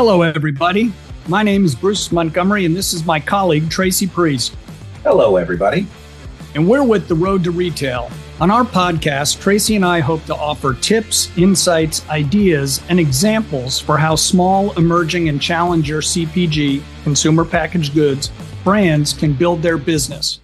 Hello, everybody. My name is Bruce Montgomery, and this is my colleague, Tracy Priest. Hello, everybody. And we're with The Road to Retail. On our podcast, Tracy and I hope to offer tips, insights, ideas, and examples for how small, emerging, and challenger CPG, consumer packaged goods, brands can build their business.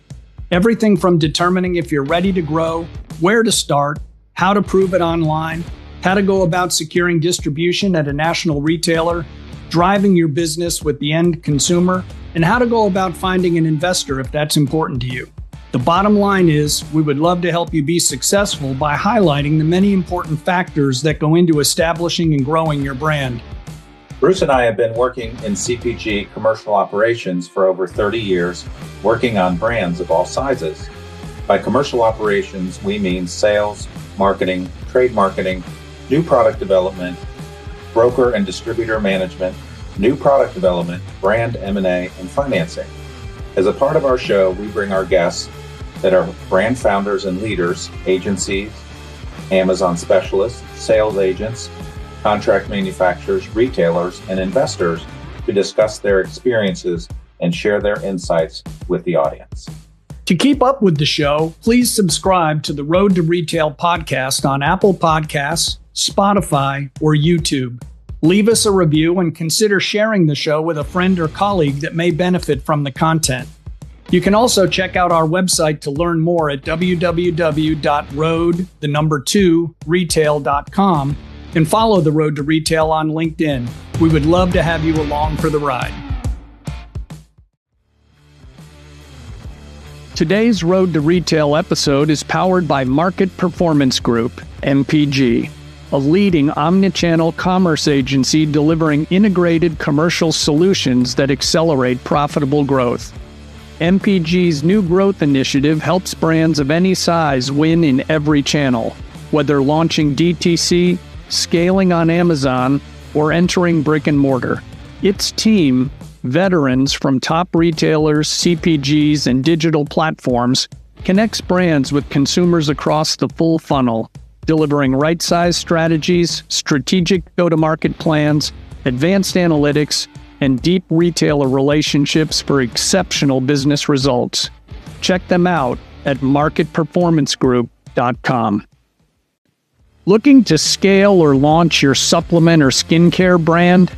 Everything from determining if you're ready to grow, where to start, how to prove it online, how to go about securing distribution at a national retailer, driving your business with the end consumer, and how to go about finding an investor if that's important to you. The bottom line is, we would love to help you be successful by highlighting the many important factors that go into establishing and growing your brand. Bruce and I have been working in CPG commercial operations for over 30 years, working on brands of all sizes. By commercial operations, we mean sales, marketing, trade marketing, new product development, broker and distributor management, new product development, brand M&A, and financing. As a part of our show, we bring our guests that are brand founders and leaders, agencies, Amazon specialists, sales agents, contract manufacturers, retailers, and investors to discuss their experiences and share their insights with the audience. To keep up with the show, please subscribe to the Road to Retail podcast on Apple Podcasts, Spotify, or YouTube. Leave us a review and consider sharing the show with a friend or colleague that may benefit from the content. You can also check out our website to learn more at www.road2retail.com and follow The Road to Retail on LinkedIn. We would love to have you along for the ride. Today's Road to Retail episode is powered by Market Performance Group, MPG, a leading omnichannel commerce agency delivering integrated commercial solutions that accelerate profitable growth. MPG's new growth initiative helps brands of any size win in every channel, whether launching DTC, scaling on Amazon, or entering brick and mortar. Its team, veterans from top retailers, CPGs, and digital platforms, connects brands with consumers across the full funnel, delivering right-size strategies, strategic go-to-market plans, advanced analytics, and deep retailer relationships for exceptional business results. Check them out at marketperformancegroup.com. Looking to scale or launch your supplement or skincare brand?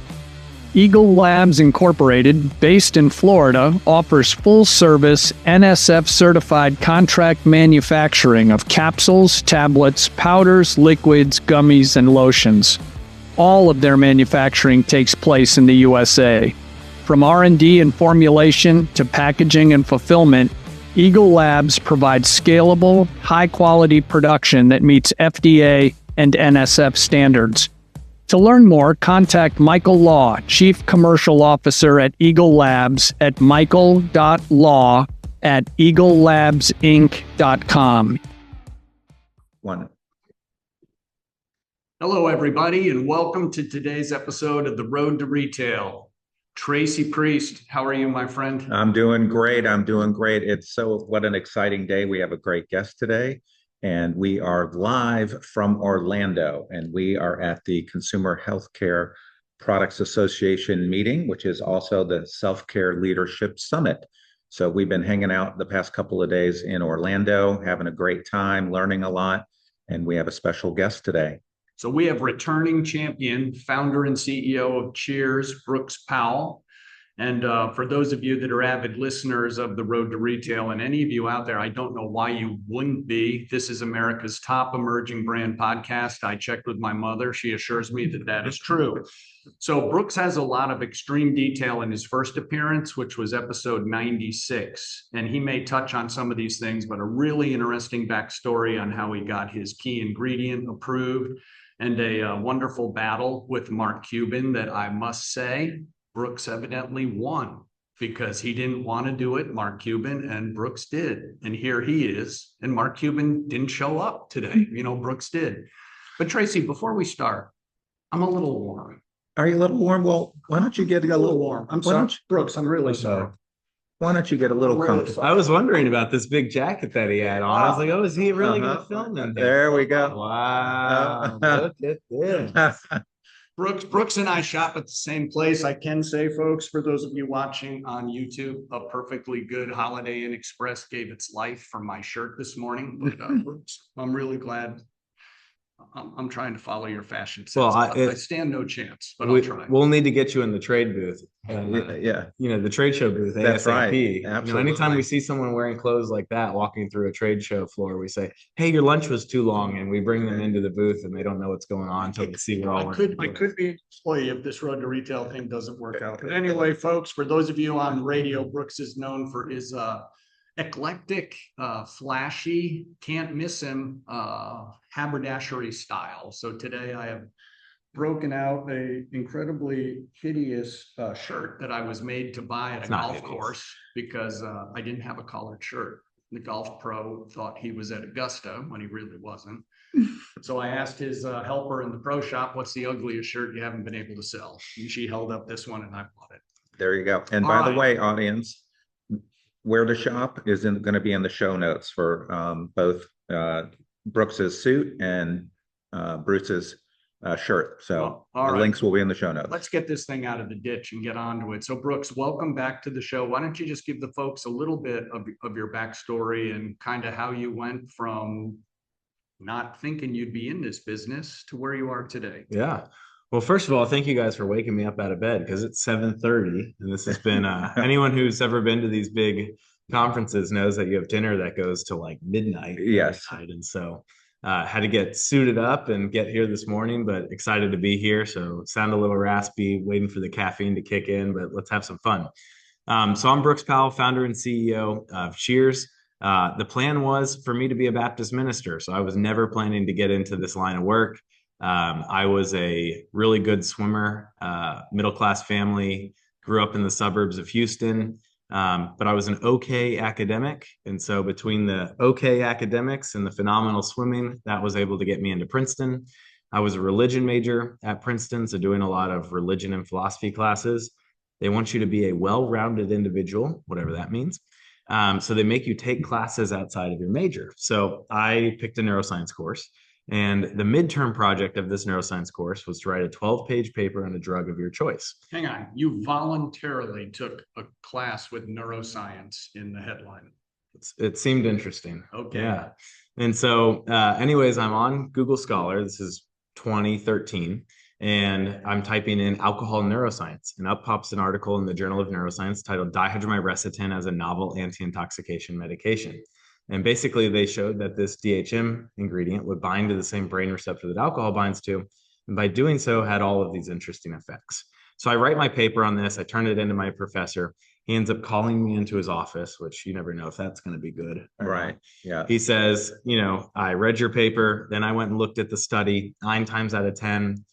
Eagle Labs Incorporated, based in Florida, offers full-service NSF-certified contract manufacturing of capsules, tablets, powders, liquids, gummies, and lotions. All of their manufacturing takes place in the USA. From R&D and formulation to packaging and fulfillment, Eagle Labs provides scalable, high-quality production that meets FDA and NSF standards. To learn more, contact Michael Law, Chief Commercial Officer at Eagle Labs at michael.law@eaglelabsinc.com. Hello, everybody, and welcome to today's episode of The Road to Retail. Tracy Priest, how are you, my friend? I'm doing great. What an exciting day. We have a great guest today. And we are live from Orlando, and we are at the Consumer Healthcare Products Association meeting, which is also the Self-Care Leadership Summit. So we've been hanging out the past couple of days in Orlando, having a great time, learning a lot, and we have a special guest today. So we have returning champion, founder and CEO of Cheers, Brooks Powell. And for those of you that are avid listeners of The Road to Retail, and any of you out there, I don't know why you wouldn't be. This is America's top emerging brand podcast. I checked with my mother. She assures me that that is true. So Brooks has a lot of extreme detail in his first appearance, which was episode 96. And he may touch on some of these things, but a really interesting backstory on how he got his key ingredient approved, and a wonderful battle with Mark Cuban that I must say, Brooks evidently won, because he didn't want to do it, Mark Cuban, and Brooks did. And here he is, and Mark Cuban didn't show up today. Brooks did. But Tracy, before we start, I'm a little warm. Are you a little warm? Well, why don't you get a little warm? I'm sorry, Brooks, I'm really sorry. Why don't you get a little comfortable? I was wondering about this big jacket that he had on. I was like, oh, is he really going to film that? There we go. Wow. Look at this. Brooks and I shop at the same place. I can say, folks, for those of you watching on YouTube, a perfectly good Holiday Inn Express gave its life for my shirt this morning. But Brooks, I'm really glad. I'm trying to follow your fashion sense. Well, I stand no chance, but I'll try. We'll need to get you in the trade booth. Yeah. The trade show booth, That's ASAP. right. Absolutely. Anytime we see someone wearing clothes like that walking through a trade show floor, we say, "Hey, your lunch was too long," and we bring them into the booth, and they don't know what's going on until they see we're all. I could be an employee if this road to retail thing doesn't work out. But anyway, folks, for those of you on radio, Brooks is known for his eclectic, flashy, can't miss him, haberdashery style. So today I have broken out a incredibly hideous shirt that I was made to buy at a golf course because I didn't have a collared shirt. The golf pro thought he was at Augusta when he really wasn't. So I asked his helper in the pro shop, "What's the ugliest shirt you haven't been able to sell?" And she held up this one and I bought it. There you go. And by the way, audience, where to shop is going to be in the show notes for both Brooks's suit and Bruce's shirt. So the links will be in the show notes. Let's get this thing out of the ditch and get onto it. So Brooks, welcome back to the show. Why don't you just give the folks a little bit of your backstory and kind of how you went from not thinking you'd be in this business to where you are today? Yeah. Well, first of all, thank you guys for waking me up out of bed because it's 7:30, and this has been anyone who's ever been to these big conferences knows that you have dinner that goes to like midnight. Yes. And so had to get suited up and get here this morning, but excited to be here. So sound a little raspy, waiting for the caffeine to kick in, but let's have some fun. So I'm Brooks Powell, founder and CEO of Cheers. The plan was for me to be a Baptist minister. So I was never planning to get into this line of work. I was a really good swimmer, middle-class family, grew up in the suburbs of Houston, but I was an okay academic. And so between the okay academics and the phenomenal swimming, that was able to get me into Princeton. I was a religion major at Princeton, so doing a lot of religion and philosophy classes. They want you to be a well-rounded individual, whatever that means. So they make you take classes outside of your major. So I picked a neuroscience course. And the midterm project of this neuroscience course was to write a 12-page paper on a drug of your choice. Hang on, you voluntarily took a class with neuroscience in the headline. It seemed interesting. Okay. Yeah. And so anyways, I'm on Google Scholar. This is 2013. And I'm typing in alcohol neuroscience. And up pops an article in the Journal of Neuroscience titled Dihydromycin as a Novel Anti-Intoxication Medication. And basically, they showed that this DHM ingredient would bind to the same brain receptor that alcohol binds to. And by doing so, had all of these interesting effects. So I write my paper on this. I turn it into my professor. He ends up calling me into his office, which you never know if that's going to be good. Right. Yeah. He says, I read your paper. Then I went and looked at the study. 9 times out of 10,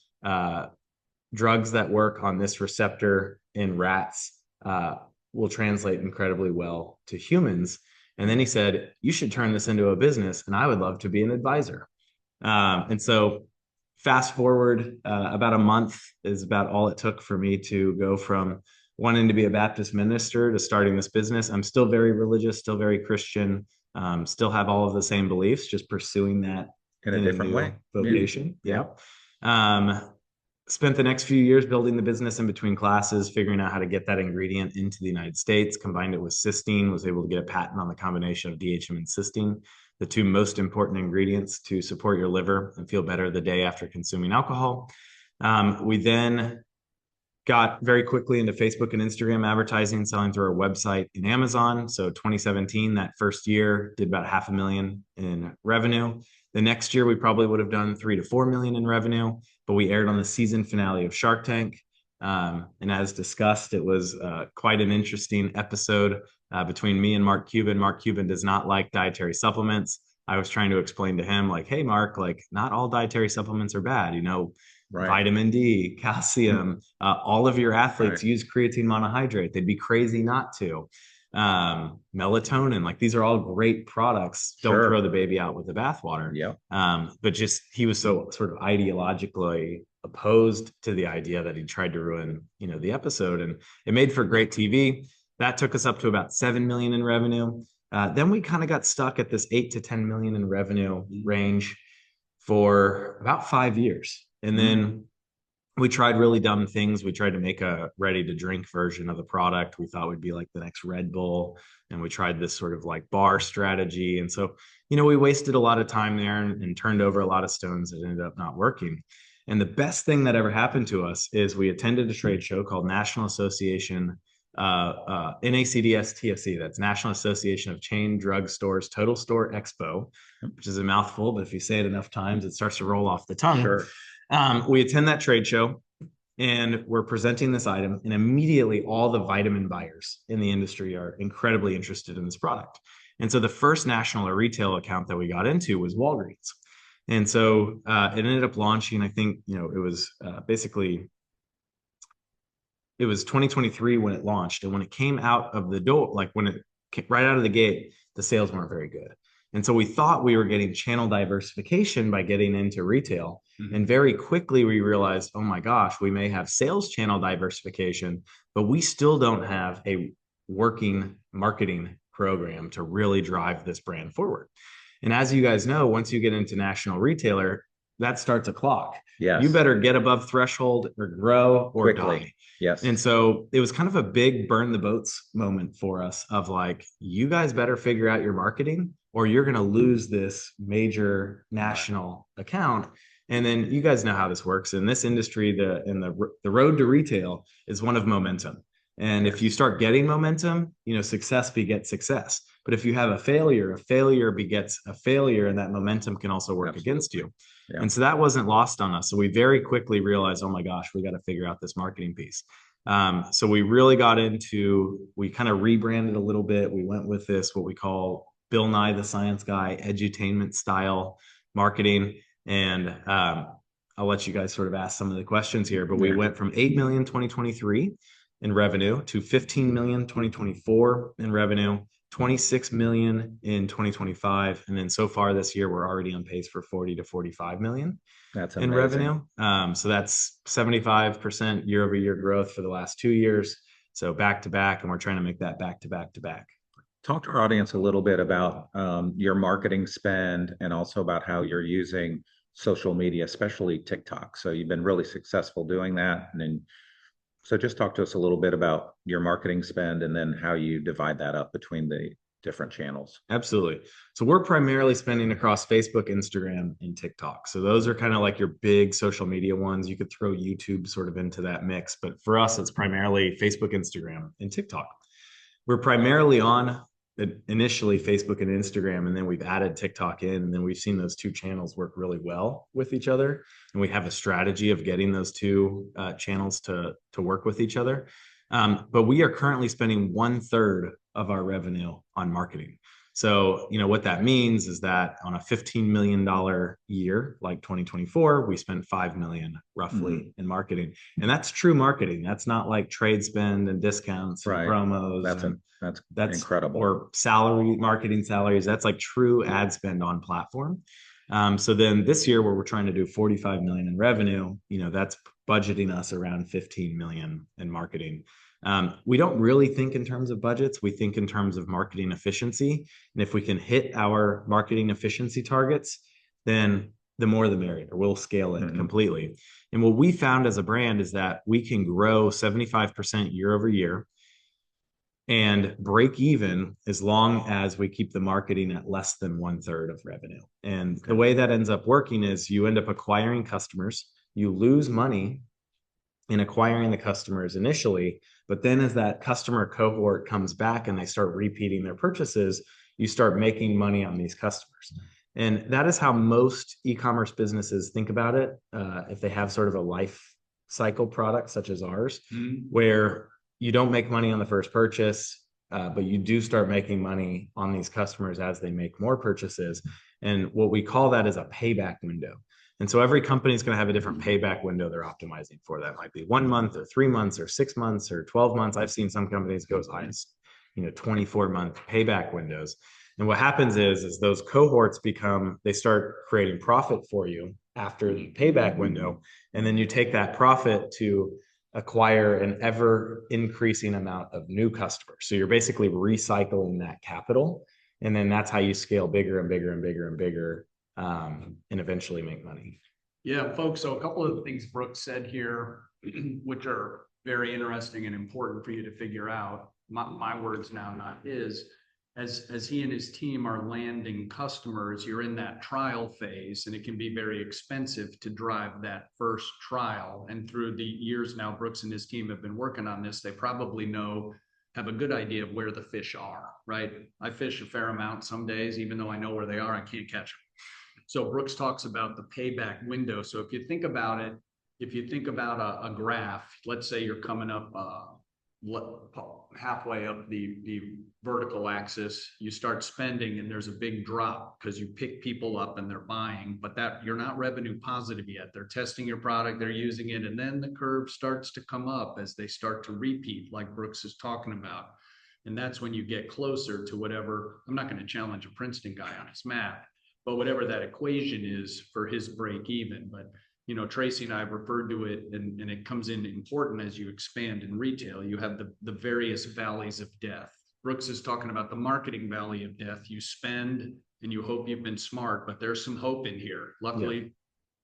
drugs that work on this receptor in rats will translate incredibly well to humans. And then he said, you should turn this into a business, and I would love to be an advisor. And so fast forward about a month is about all it took for me to go from wanting to be a Baptist minister to starting this business. I'm still very religious, still very Christian, still have all of the same beliefs, just pursuing that in a different way. Vocation. Yeah. Spent the next few years building the business in between classes, figuring out how to get that ingredient into the United States, combined it with cysteine, was able to get a patent on the combination of DHM and cysteine, the 2 most important ingredients to support your liver and feel better the day after consuming alcohol. We then got very quickly into Facebook and Instagram advertising, selling through our website and Amazon. So 2017, that first year, did about $500,000 in revenue. The next year, we probably would have done 3 to 4 million in revenue, but we aired on the season finale of Shark Tank. And as discussed, it was quite an interesting episode between me and Mark Cuban. Mark Cuban does not like dietary supplements. I was trying to explain to him, like, hey, Mark, like, not all dietary supplements are bad. Right. Vitamin D, calcium, all of your athletes use creatine monohydrate. They'd be crazy not to. Melatonin, like, these are all great products. Don't throw the baby out with the bathwater. Yeah. But just he was so sort of ideologically opposed to the idea that he tried to ruin, the episode, and it made for great TV. That took us up to about 7 million in revenue. Then we kind of got stuck at this 8 to 10 million in revenue range for about 5 years. And then we tried really dumb things. We tried to make a ready to drink version of the product. We thought would be like the next Red Bull. And we tried this sort of like bar strategy. And so, we wasted a lot of time there and turned over a lot of stones that ended up not working. And the best thing that ever happened to us is we attended a trade show called National Association, NACDS TFC. That's National Association of Chain Drug Stores Total Store Expo, which is a mouthful, but if you say it enough times, it starts to roll off the tongue. Sure. We attend that trade show and we're presenting this item, and immediately all the vitamin buyers in the industry are incredibly interested in this product. And so the first national or retail account that we got into was Walgreens. And so it ended up launching, I think, it was basically, it was 2023 when it launched. And when it came out of the door, like when it came right out of the gate, the sales weren't very good. And so we thought we were getting channel diversification by getting into retail. Mm-hmm. And very quickly we realized, oh my gosh, we may have sales channel diversification, but we still don't have a working marketing program to really drive this brand forward. And as you guys know, once you get into national retailer, that starts a clock. Yes. You better get above threshold or grow or quickly. Die. Yes. And so it was kind of a big burn the boats moment for us of like, you guys better figure out your marketing or you're going to lose this major national account. And then you guys know how this works in this industry. The road to retail is one of momentum. And if you start getting momentum, success begets success. But if you have a failure begets a failure, and that momentum can also work against you. Yeah. And so that wasn't lost on us. So we very quickly realized, oh my gosh, we got to figure out this marketing piece. So we really we kind of rebranded a little bit. We went with this, what we call Bill Nye the Science Guy, edutainment style marketing. And I'll let you guys sort of ask some of the questions here, but we went from 8 million 2023 in revenue to 15 million 2024 in revenue, 26 million in 2025. And then so far this year, we're already on pace for 40 to 45 million in revenue. So that's 75% year over year growth for the last 2 years. So back to back, and we're trying to make that back to back to back. Talk to our audience a little bit about your marketing spend and also about how you're using social media, especially TikTok. So you've been really successful doing that. And then, so just talk to us a little bit about your marketing spend and then how you divide that up between the different channels. Absolutely. So we're primarily spending across Facebook, Instagram, and TikTok. So those are kind of like your big social media ones. You could throw YouTube sort of into that mix, but for us, it's primarily Facebook, Instagram, and TikTok. We're primarily on initially Facebook and Instagram, and then we've added TikTok in, and then we've seen those two channels work really well with each other. And we have a strategy of getting those two channels to work with each other. But we are currently spending 1/3 of our revenue on marketing. So, what that means is that on a $15 million year, like 2024, we spent $5 million roughly in marketing. And that's true marketing. That's not like trade spend and discounts and promos. That's incredible. Or marketing salaries. That's like true ad spend on platform. So then this year where we're trying to do 45 million in revenue, that's budgeting us around 15 million in marketing. We don't really think in terms of budgets. We think in terms of marketing efficiency. And if we can hit our marketing efficiency targets, then the more the merrier. We'll scale it completely. And what we found as a brand is that we can grow 75% year over year and break even as long as we keep the marketing at less than 1/3 of revenue. And the way that ends up working is you end up acquiring customers, you lose money in acquiring the customers initially, but then as that customer cohort comes back and they start repeating their purchases, you start making money on these customers. And that is how most e-commerce businesses think about it. If they have sort of a life cycle product such as ours, where you don't make money on the first purchase, but you do start making money on these customers as they make more purchases. And what we call that is a payback window. And so every company is going to have a different payback window they're optimizing for. That might be 1 month or 3 months or 6 months or 12 months. I've seen some companies go as high as 24-month payback windows. And what happens is those cohorts they start creating profit for you after the payback window. And then you take that profit to acquire an ever increasing amount of new customers. So you're basically recycling that capital. And then that's how you scale bigger and bigger and bigger and bigger, and eventually make money. Yeah, folks. So a couple of the things Brooks said here, which are very interesting and important for you to figure out. My words now, not his. As he and his team are landing customers, you're in that trial phase, and it can be very expensive to drive that first trial. And through the years now, Brooks and his team have been working on this. They probably have a good idea of where the fish are, right? I fish a fair amount some days, even though I know where they are, I can't catch them. So Brooks talks about the payback window. So if you think about it, if you think about a graph, let's say you're coming up halfway up the vertical axis, you start spending and there's a big drop because you pick people up and they're buying, but that you're not revenue positive yet. They're testing your product, they're using it, and then the curve starts to come up as they start to repeat, like Brooks is talking about. And that's when you get closer to whatever, I'm not going to challenge a Princeton guy on his math, but whatever that equation is for his break even. But Tracy and I have referred to it, and it comes in important as you expand in retail. You have the various valleys of death. Brooks is talking about the marketing valley of death. You spend and you hope you've been smart, but there's some hope in here. Luckily, yeah.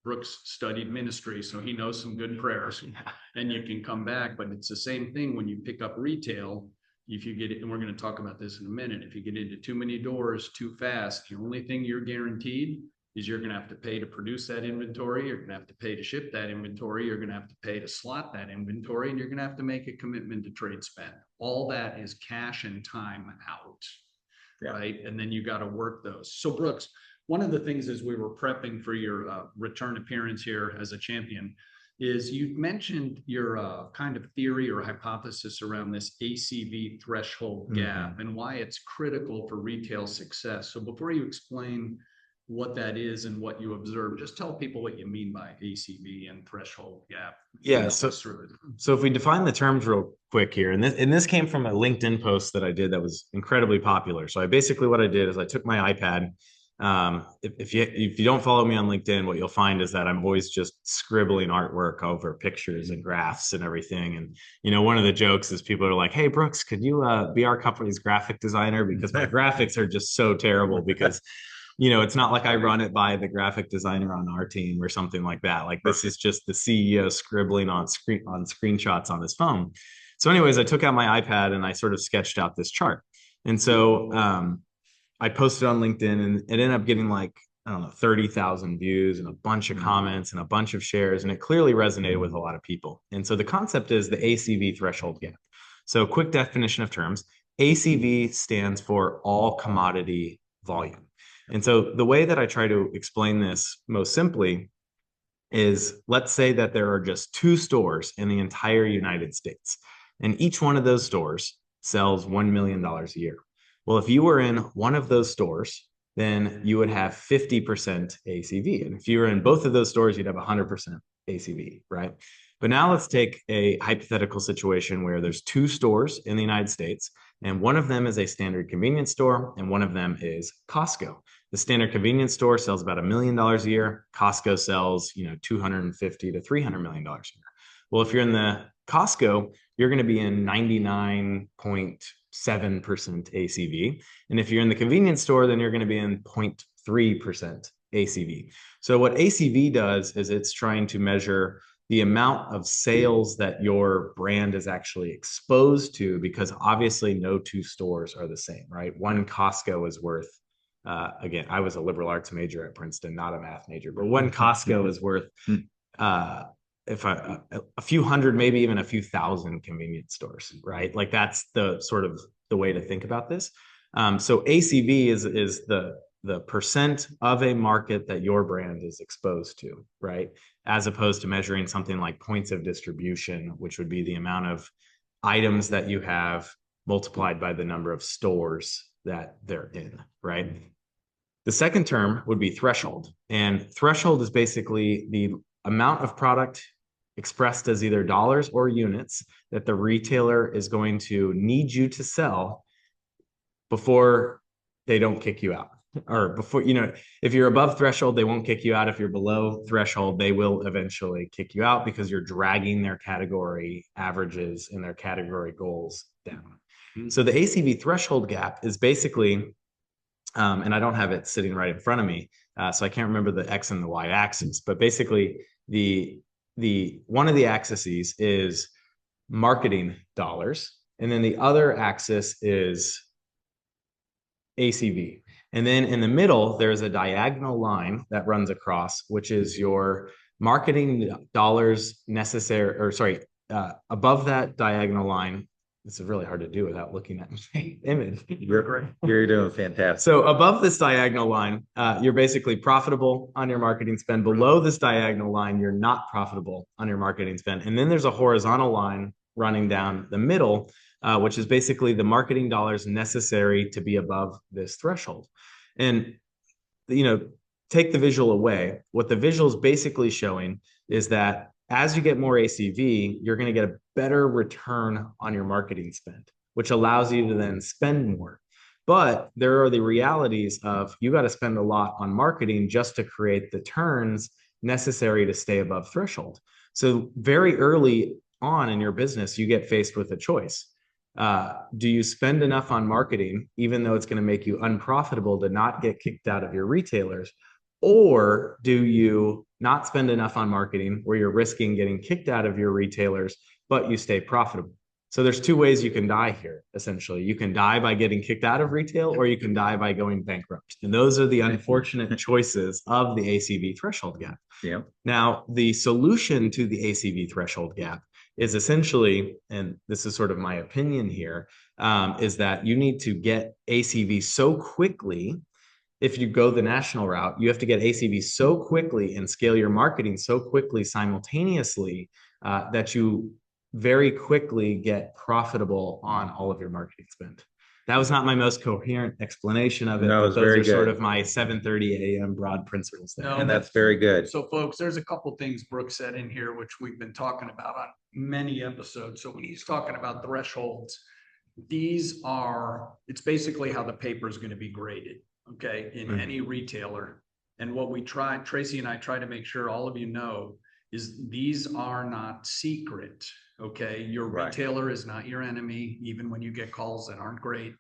Brooks studied ministry, so he knows some good prayers, and you can come back. But it's the same thing when you pick up retail. If you get it, and we're going to talk about this in a minute, if you get into too many doors too fast, the only thing you're guaranteed is you're going to have to pay to produce that inventory. You're going to have to pay to ship that inventory. You're going to have to pay to slot that inventory, and you're going to have to make a commitment to trade spend. All that is cash and time out, right? And then you got to work those. So Brooks, one of the things as we were prepping for your return appearance here as a champion is you mentioned your kind of theory or hypothesis around this ACV threshold gap and why it's critical for retail success. So before you explain what that is and what you observe, just tell people what you mean by ACV and threshold gap. Yeah, so if we define the terms real quick here, and this came from a LinkedIn post that I did that was incredibly popular. So what I did is I took my iPad. If you don't follow me on LinkedIn, what you'll find is that I'm always just scribbling artwork over pictures and graphs and everything. And one of the jokes is people are like, "Hey Brooks, could you be our company's graphic designer?" Because my graphics are just so terrible. Because it's not like I run it by the graphic designer on our team or something like that. Like this is just the CEO scribbling on screenshots on his phone. So, anyways, I took out my iPad and I sort of sketched out this chart. And so I posted on LinkedIn, and it ended up getting 30,000 views and a bunch of comments and a bunch of shares. And it clearly resonated with a lot of people. And so the concept is the ACV threshold gap. So quick definition of terms, ACV stands for all commodity volume. And so the way that I try to explain this most simply is, let's say that there are just 2 stores in the entire United States, and each one of those stores sells $1 million a year. Well, if you were in one of those stores, then you would have 50% ACV. And if you were in both of those stores, you'd have 100% ACV, right? But now let's take a hypothetical situation where there's 2 stores in the United States, and one of them is a standard convenience store, and one of them is Costco. The standard convenience store sells about $1 million a year. Costco sells, $250 to $300 million a year. Well, if you're in the Costco, you're going to be in 99.7% ACV. And if you're in the convenience store, then you're going to be in 0.3% ACV. So what ACV does is it's trying to measure the amount of sales that your brand is actually exposed to, because obviously no 2 stores are the same, right? One Costco is worth, again, I was a liberal arts major at Princeton, not a math major, but one Costco is worth if a few hundred, maybe even a few thousand convenience stores, right? Like that's the sort of the way to think about this. So ACV is the percent of a market that your brand is exposed to, right? As opposed to measuring something like points of distribution, which would be the amount of items that you have multiplied by the number of stores that they're in, right? The second term would be threshold. And threshold is basically the amount of product expressed as either dollars or units that the retailer is going to need you to sell before they don't kick you out. Or before, if you're above threshold, they won't kick you out. If you're below threshold, they will eventually kick you out because you're dragging their category averages and their category goals down. So the ACV threshold gap is basically And I don't have it sitting right in front of me, so I can't remember the X and the Y axis. But basically, the one of the axes is marketing dollars, and then the other axis is ACV. And then in the middle, there's a diagonal line that runs across, which is your marketing dollars necessary, or sorry, above that diagonal line. This is really hard to do without looking at my image. You're doing fantastic. So above this diagonal line, you're basically profitable on your marketing spend. Below this diagonal line, you're not profitable on your marketing spend. And then there's a horizontal line running down the middle, which is basically the marketing dollars necessary to be above this threshold. And, take the visual away. What the visual is basically showing is that as you get more ACV, you're going to get a better return on your marketing spend, which allows you to then spend more. But there are the realities of you got to spend a lot on marketing just to create the turns necessary to stay above threshold. So very early on in your business, you get faced with a choice. Do you spend enough on marketing, even though it's going to make you unprofitable to not get kicked out of your retailers? Or do you not spend enough on marketing where you're risking getting kicked out of your retailers, but you stay profitable? So there's two ways you can die here, essentially. You can die by getting kicked out of retail, or you can die by going bankrupt. And those are the unfortunate choices of the ACV threshold gap. Yeah. Now, the solution to the ACV threshold gap is essentially, and this is sort of my opinion here, is that you need to get ACV so quickly. If you go the national route, you have to get ACV so quickly and scale your marketing so quickly simultaneously that you very quickly get profitable on all of your marketing spend. That was not my most coherent explanation of it. No, but those are sort of my 7:30 a.m. broad principles there. No, and that's very good. So folks, there's a couple things Brooks said in here, which we've been talking about on many episodes. So when he's talking about thresholds, it's basically how the paper is going to be graded, okay, in any retailer. And what Tracy and I try to make sure all of you know is these are not secret, okay? Your retailer is not your enemy, even when you get calls that aren't great.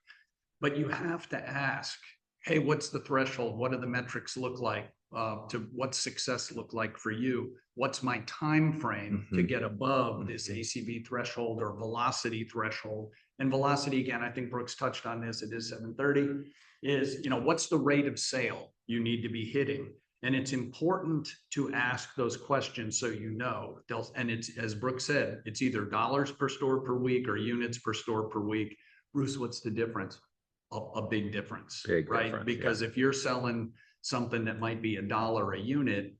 But you have to ask, hey, what's the threshold? What do the metrics look like? To what's success look like for you? What's my time frame to get above this ACV threshold or velocity threshold? And velocity, again, I think Brooks touched on this, it is 7:30, is, what's the rate of sale you need to be hitting? And it's important to ask those questions so and it's, as Brooks said, it's either dollars per store per week or units per store per week. Bruce, what's the difference? A big difference, right? Because if you're selling something that might be $1 a unit,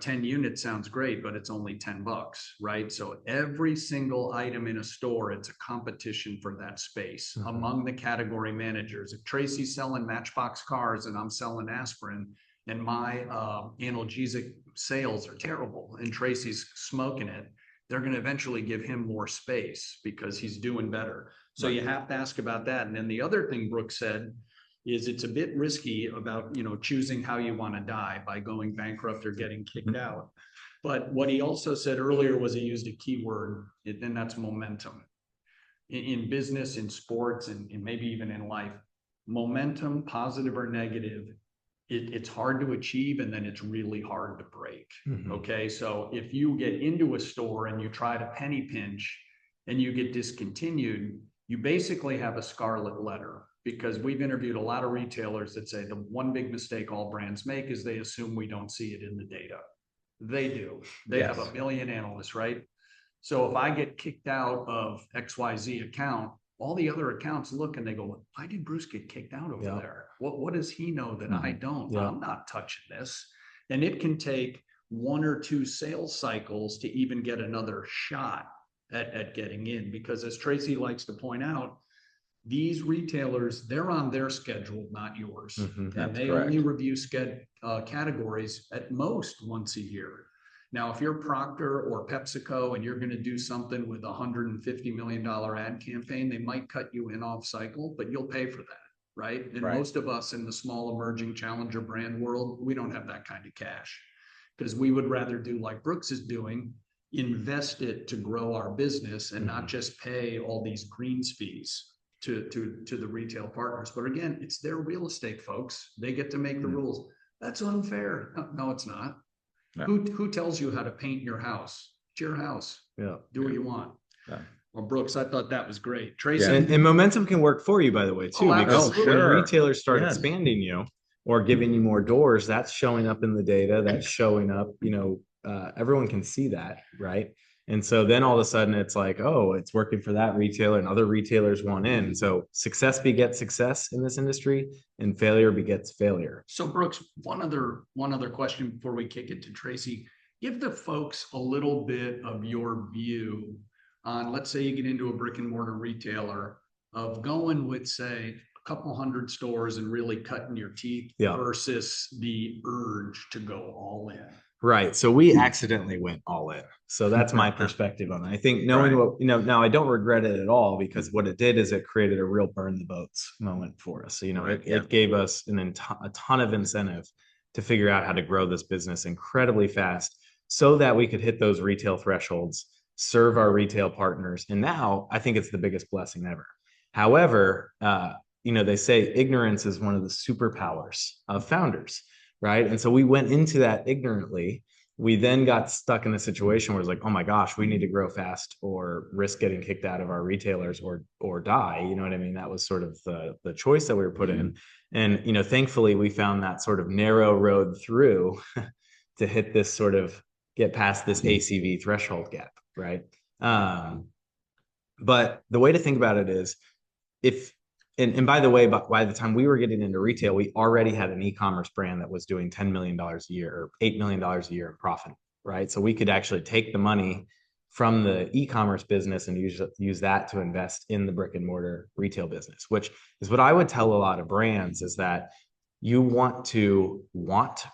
10 units sounds great, but it's only $10, right? So every single item in a store, it's a competition for that space among the category managers. If Tracy's selling Matchbox cars and I'm selling aspirin, and my analgesic sales are terrible and Tracy's smoking it, they're going to eventually give him more space because he's doing better. So you have to ask about that. And then the other thing Brooks said is it's a bit risky about, choosing how you want to die by going bankrupt or getting kicked out. But what he also said earlier was he used a key word, and that's momentum. In business, in sports, and maybe even in life, momentum, positive or negative, it's hard to achieve, and then it's really hard to break. Okay, so if you get into a store and you try to penny pinch and you get discontinued, you basically have a scarlet letter, because we've interviewed a lot of retailers that say the one big mistake all brands make is they assume we don't see it in the data. They do. They have a million analysts, right? So if I get kicked out of XYZ account, all the other accounts look and they go, why did Bruce get kicked out over there? What does he know that I don't? I'm not touching this. And it can take 1 or 2 sales cycles to even get another shot at getting in, because as Tracy likes to point out, these retailers, they're on their schedule, not yours. And they only review categories at most once a year. Now, if you're Procter or PepsiCo and you're going to do something with $150 million ad campaign, they might cut you in off cycle, but you'll pay for that, right? And most of us in the small emerging challenger brand world, we don't have that kind of cash, because we would rather do like Brooks is doing, invest it to grow our business and not just pay all these greens fees. to the retail partners. But again, it's their real estate, folks. They get to make the rules. That's unfair. No, it's not. Yeah. Who tells you how to paint your house? It's your house. Yeah. Do what you want. Yeah. Well, Brooks, I thought that was great. Tracy. Yeah. And momentum can work for you, by the way, too, because when retailers start expanding you or giving you more doors, that's showing up in the data. That's showing up, everyone can see that, right? And so then all of a sudden it's like, oh, it's working for that retailer and other retailers want in. So success begets success in this industry and failure begets failure. So Brooks, one other question before we kick it to Tracy. Give the folks a little bit of your view on, let's say you get into a brick and mortar retailer, of going with, say, a couple hundred stores and really cutting your teeth versus the urge to go all in. Right. So we accidentally went all in. So that's my perspective on it. I think knowing what, now I don't regret it at all, because what it did is it created a real burn the boats moment for us. So, it gave us a ton of incentive to figure out how to grow this business incredibly fast so that we could hit those retail thresholds, serve our retail partners. And now I think it's the biggest blessing ever. However, they say ignorance is one of the superpowers of founders. Right. And so we went into that ignorantly. We then got stuck in a situation where it's like, oh my gosh, we need to grow fast or risk getting kicked out of our retailers or die. You know what I mean? That was sort of the choice that we were put in. And, thankfully we found that sort of narrow road through to hit this sort of get past this ACV threshold gap. Right. But the way to think about it is and by the way, by the time we were getting into retail, we already had an e-commerce brand that was doing $10 million a year or $8 million a year in profit, right? So we could actually take the money from the e-commerce business and use that to invest in the brick and mortar retail business, which is what I would tell a lot of brands, is that you want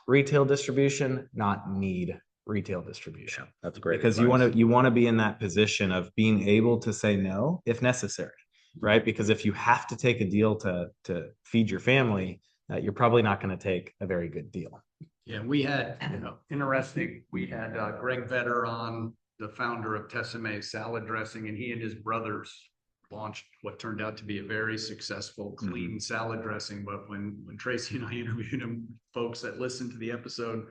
retail distribution, not need retail distribution. Yeah, that's great. Because you want to be in that position of being able to say no if necessary. Right? Because if you have to take a deal to feed your family, you're probably not going to take a very good deal. Yeah, we had, interesting. We had Greg Vetter on, the founder of Tessemae salad dressing, and he and his brothers launched what turned out to be a very successful, clean salad dressing. But when Tracy and I interviewed him, folks that listened to the episode,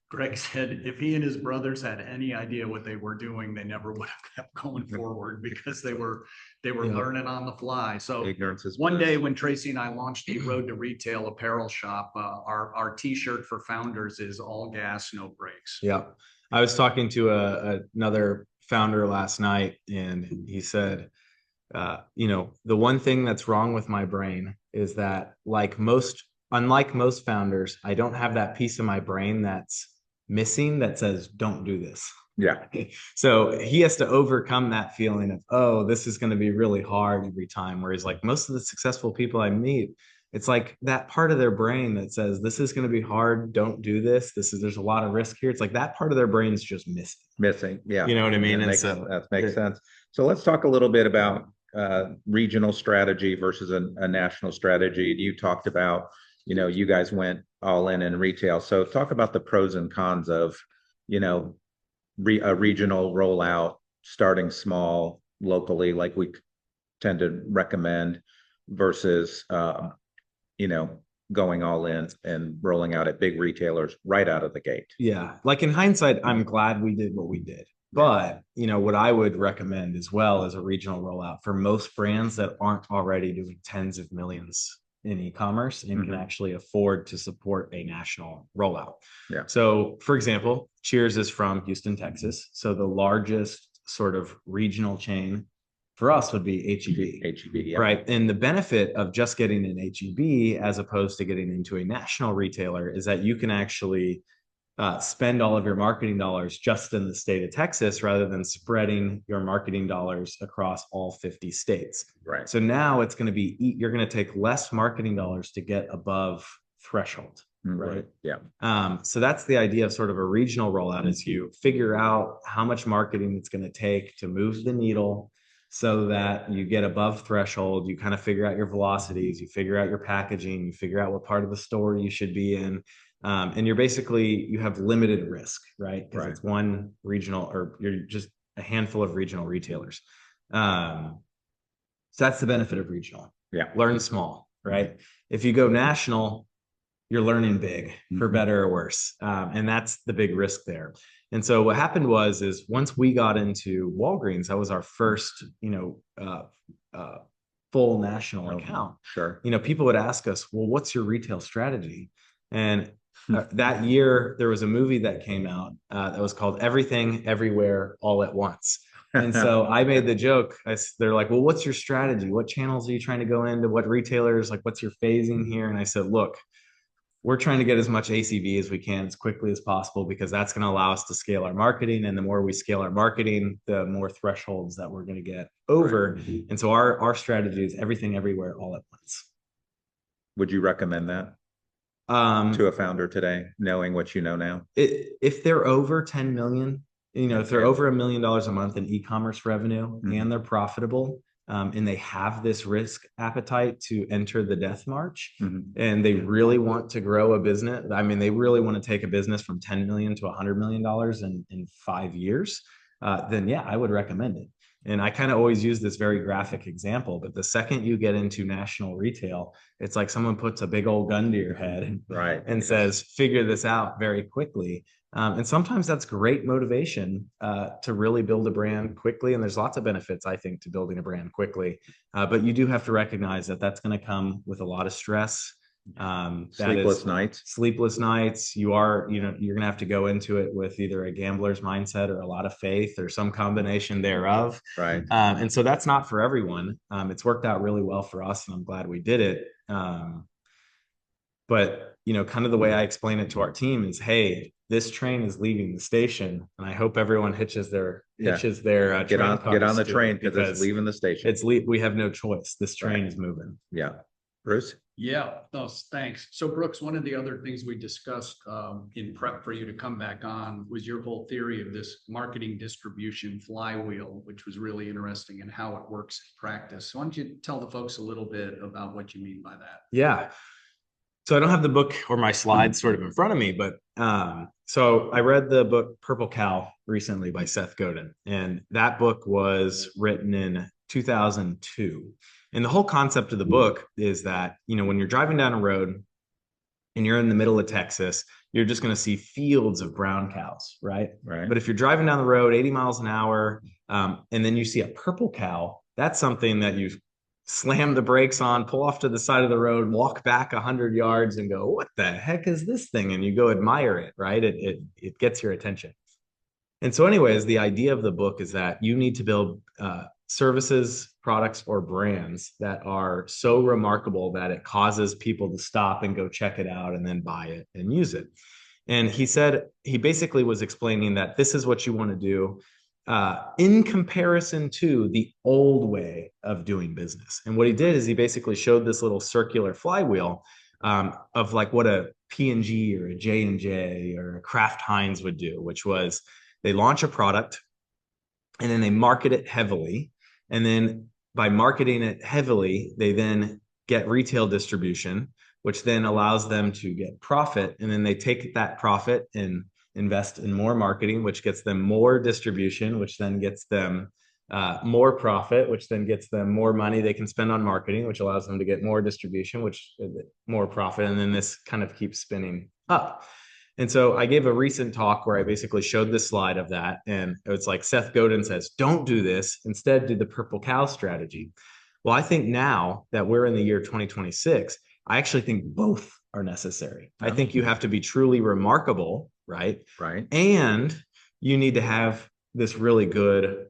Greg said if he and his brothers had any idea what they were doing, they never would have kept going forward, because they were learning on the fly. So ignorance is one day when Tracy and I launched the Road to Retail apparel shop, our t-shirt for founders is all gas, no brakes. Yeah. I was talking to another founder last night, and he said, the one thing that's wrong with my brain is that unlike most founders, I don't have that piece of my brain that's missing that says, don't do this. Yeah. So he has to overcome that feeling of, oh, this is going to be really hard every time. Whereas like most of the successful people I meet, it's like that part of their brain that says, this is going to be hard. Don't do this. There's a lot of risk here. It's like that part of their brain's just missing. Yeah. You know what I mean? That makes sense. So let's talk a little bit about regional strategy versus a national strategy. You talked about, you guys went all in retail. So talk about the pros and cons of, a regional rollout, starting small locally, like we tend to recommend, versus, going all in and rolling out at big retailers right out of the gate. Yeah. Like in hindsight, I'm glad we did what we did. But, what I would recommend as well is a regional rollout for most brands that aren't already doing tens of millions in e-commerce and can actually afford to support a national rollout. Yeah. So, for example, Cheers is from Houston, Texas. So the largest sort of regional chain for us would be H-E-B. H-E-B, yeah. Right. And the benefit of just getting an H-E-B as opposed to getting into a national retailer is that you can actually spend all of your marketing dollars just in the state of Texas rather than spreading your marketing dollars across all 50 states. Right. So now it's going to be, you're going to take less marketing dollars to get above threshold. Right. Yeah. So that's the idea of sort of a regional rollout, is you figure out how much marketing it's going to take to move the needle so that you get above threshold. You kind of figure out your velocities, you figure out your packaging, you figure out what part of the store you should be in. And you have limited risk, right? Because it's one regional, or you're just a handful of regional retailers. So that's the benefit of regional. Yeah. Learn small, right? If you go national, you're learning big, for better or worse. And that's the big risk there. And so what happened is once we got into Walgreens, that was our first, full national account. Sure. People would ask us, well, what's your retail strategy? And that year, there was a movie that came out that was called Everything, Everywhere, All at Once. And so I made the joke. They're like, well, what's your strategy? What channels are you trying to go into? What retailers? Like, what's your phasing here? And I said, look, we're trying to get as much ACV as we can as quickly as possible, because that's going to allow us to scale our marketing. And the more we scale our marketing, the more thresholds that we're going to get over. Right. And so our strategy is everything, everywhere, all at once. Would you recommend that to a founder today, knowing what you know now? If they're over 10 million, if they're over $1 million a month in e-commerce revenue and they're profitable, and they have this risk appetite to enter the death march, and they really want to grow a business. I mean, they really want to take a business from 10 million to $100 million in 5 years. Then yeah, I would recommend it. And I kind of always use this very graphic example, but the second you get into national retail, it's like someone puts a big old gun to your head, right, and says, figure this out very quickly. And sometimes that's great motivation to really build a brand quickly. And there's lots of benefits, I think, to building a brand quickly. But you do have to recognize that that's going to come with a lot of stress. Sleepless nights. You're going to have to go into it with either a gambler's mindset or a lot of faith or some combination thereof. Right. And so that's not for everyone. It's worked out really well for us, and I'm glad we did it. But kind of the way I explain it to our team is, hey, this train is leaving the station, and I hope everyone hitches their get on the train because it's leaving the station. We have no choice. This train is moving. Yeah. Bruce? Yeah, no, thanks. So Brooks, one of the other things we discussed in prep for you to come back on was your whole theory of this marketing distribution flywheel, which was really interesting and how it works in practice. So why don't you tell the folks a little bit about what you mean by that? Yeah. So I don't have the book or my slides sort of in front of me, but so I read the book Purple Cow recently by Seth Godin, and that book was written in 2002. And the whole concept of the book is that, when you're driving down a road and you're in the middle of Texas, you're just going to see fields of brown cows, right? Right. But if you're driving down the road 80 miles an hour, and then you see a purple cow, that's something that you slam the brakes on, pull off to the side of the road, walk back 100 yards and go, what the heck is this thing? And you go admire it, right? It gets your attention. And so anyways, the idea of the book is that you need to build services, products, or brands that are so remarkable that it causes people to stop and go check it out and then buy it and use it. And he basically was explaining that this is what you want to do in comparison to the old way of doing business. And what he did is he basically showed this little circular flywheel of like what a P&G or a J&J or a Kraft Heinz would do, which was they launch a product and then they market it heavily. And then by marketing it heavily, they then get retail distribution, which then allows them to get profit. And then they take that profit and invest in more marketing, which gets them more distribution, which then gets them more profit, which then gets them more money they can spend on marketing, which allows them to get more distribution, which more profit. And then this kind of keeps spinning up. And so I gave a recent talk where I basically showed this slide of that. And it's like Seth Godin says, don't do this. Instead, do the purple cow strategy. Well, I think now that we're in the year 2026, I actually think both are necessary. I think you have to be truly remarkable, right? Right. And you need to have this really good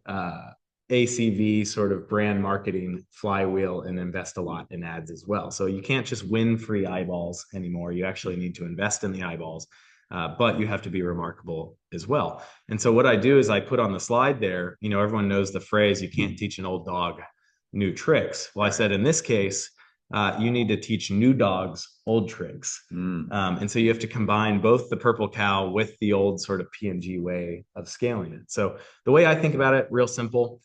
ACV sort of brand marketing flywheel and invest a lot in ads as well. So you can't just win free eyeballs anymore. You actually need to invest in the eyeballs. But you have to be remarkable as well. And so what I do is I put on the slide there, everyone knows the phrase, you can't teach an old dog new tricks. Well, I said, in this case, you need to teach new dogs old tricks. And so you have to combine both the purple cow with the old sort of P&G way of scaling it. So the way I think about it, real simple.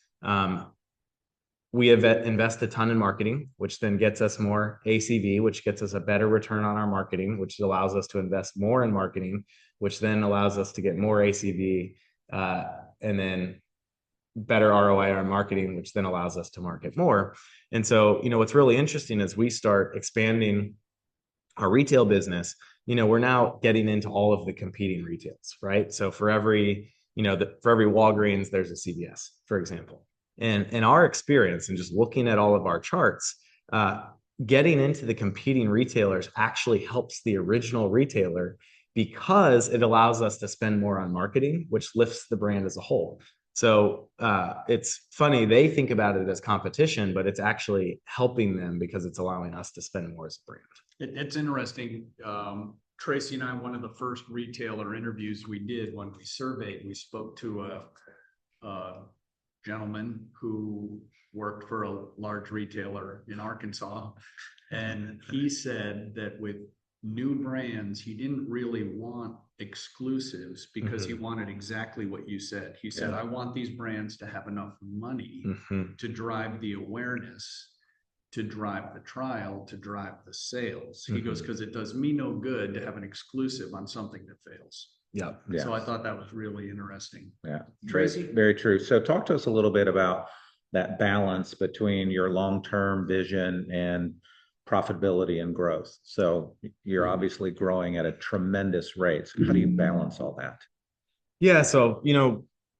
We invest a ton in marketing, which then gets us more ACV, which gets us a better return on our marketing, which allows us to invest more in marketing, which then allows us to get more ACV. And then better ROI on marketing, which then allows us to market more. And so, what's really interesting is we start expanding our retail business, we're now getting into all of the competing retails, right? So for every, for every Walgreens, there's a CVS, for example. And in our experience, and just looking at all of our charts, getting into the competing retailers actually helps the original retailer because it allows us to spend more on marketing, which lifts the brand as a whole. So it's funny, they think about it as competition, but it's actually helping them because it's allowing us to spend more as a brand. It's interesting. Tracy and I, one of the first retailer interviews we did when we surveyed, we spoke to a gentleman who worked for a large retailer in Arkansas. And he said that with new brands, he didn't really want exclusives because he wanted exactly what you said. He said, I want these brands to have enough money to drive the awareness, to drive the trial, to drive the sales. He goes, because it does me no good to have an exclusive on something that fails. Yeah. So I thought that was really interesting. Yeah. Tracy? Very true. So talk to us a little bit about that balance between your long-term vision and profitability and growth. So you're obviously growing at a tremendous rate. So how do you balance all that? Yeah. So,